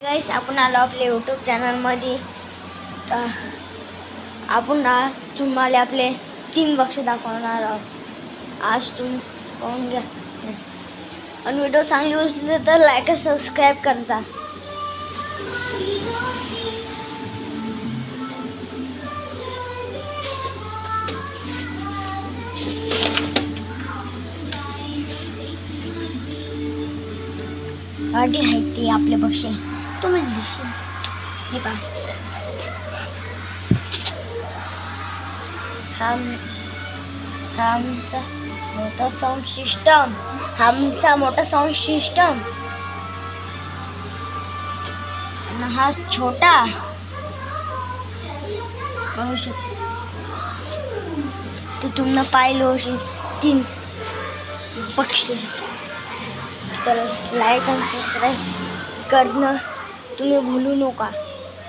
Guys, आपण आलो आपल्या यूट्यूब चॅनलमध्ये. आपण आज तुम्हाला आपले 3 बक्से दाखवणार आहोत. आज तुम्ही पाहून घ्या आणि व्हिडिओ चांगली वाटली तर लाईक आणि सबस्क्राईब करा. गाडी आहे ती आपल्या बक्षे तुम्ही दिसेल. हे पहा, आमचा मोठा साऊंड सिस्टम, आणि हा छोटा पाहू शकतो. ते तुम्हाला पाहिलं असेल 3 बक्षे. तर लाईक आणि सबस्क्राईब करणं तुम्ही भूलू नका.